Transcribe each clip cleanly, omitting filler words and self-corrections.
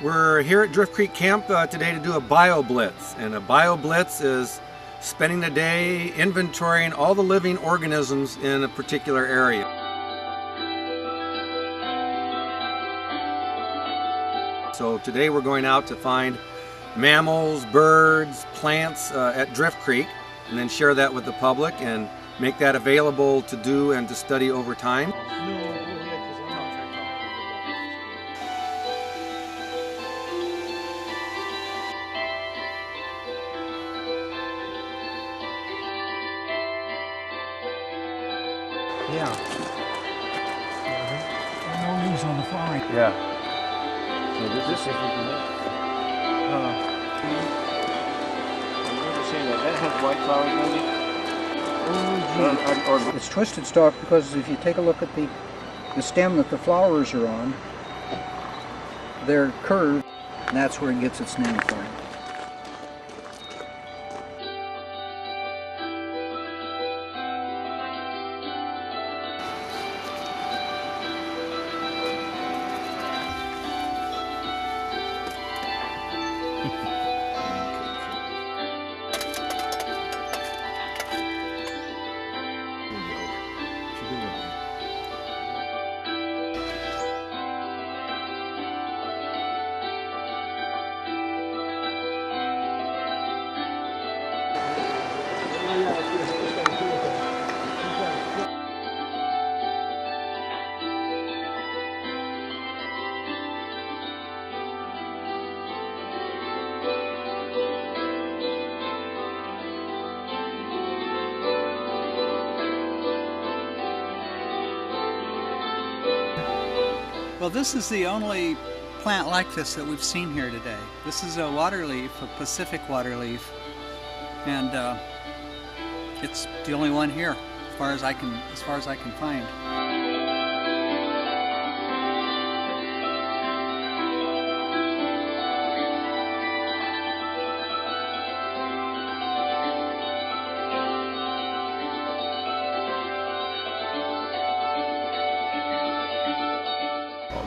We're here at Drift Creek Camp today to do a Bioblitz, and a Bioblitz is spending the day inventorying all the living organisms in a particular area. So today we're going out to find mammals, birds, plants at Drift Creek, and then share that with the public and make that available to do and to study over time. Yeah. No leaves on the flowering. Yeah. So this is if we can that has white flowers maybe? It's twisted stalk because if you take a look at the stem that the flowers are on, they're curved, and that's where it gets its name from. Well, this is the only plant like this that we've seen here today. This is a waterleaf, a Pacific waterleaf, and it's the only one here, as far as I can find.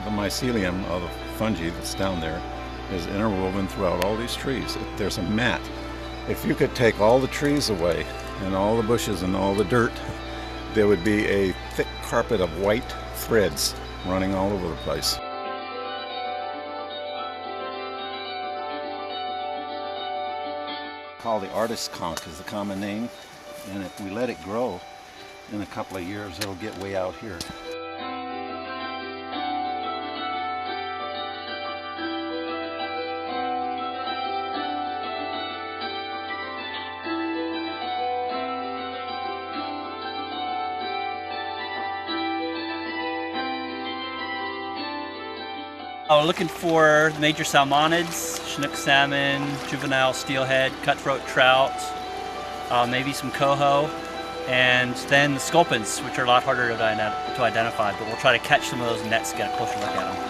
The mycelium of the fungi that's down there is interwoven throughout all these trees. There's a mat. If you could take all the trees away and all the bushes and all the dirt, there would be a thick carpet of white threads running all over the place. Called the artist's conch is the common name, and if we let it grow, in a couple of years it'll get way out here. We're looking for major salmonids, Chinook salmon, juvenile steelhead, cutthroat trout, maybe some coho, and then the sculpins, which are a lot harder to identify, but we'll try to catch some of those nets and get a closer look at them.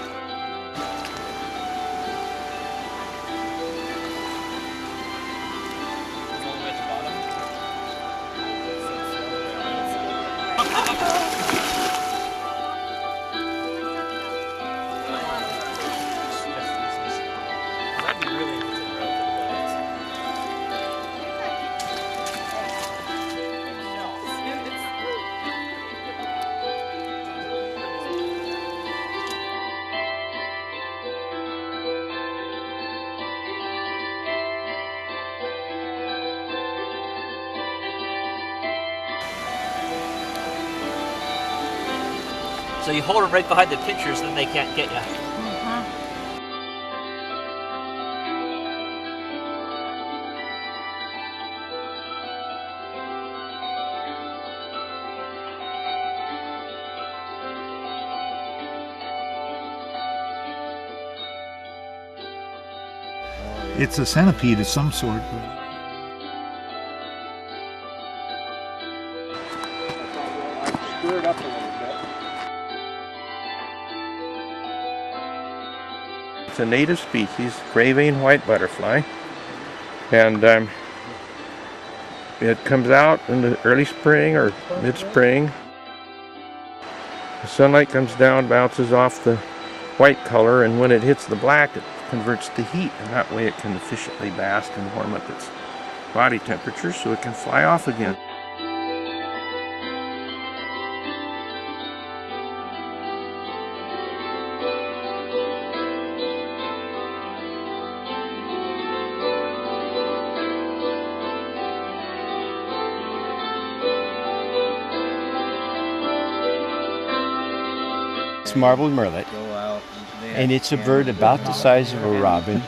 So you hold it right behind the picture so that they can't get you. It's a centipede of some sort. Stir it up a little bit. It's a native species, gray veined white butterfly, and it comes out in the early spring or mid-spring. The sunlight comes down, bounces off the white color, and when it hits the black, it converts to heat, and that way it can efficiently bask and warm up its body temperature so it can fly off again. It's marbled murrelet, and it's a bird about the size of a robin.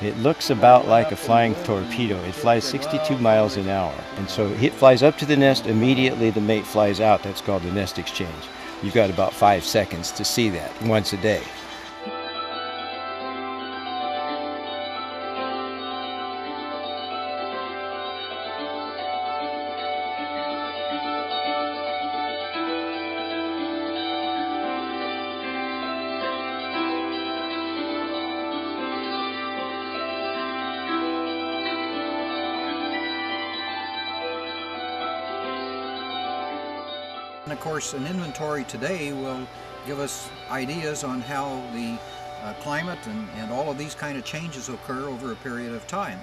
It looks about like a flying torpedo. It flies 62 miles an hour, and so it flies up to the nest. Immediately the mate flies out. That's called the nest exchange. You've got about 5 seconds to see that once a day. And of course, an inventory today will give us ideas on how the climate and all of these kind of changes occur over a period of time.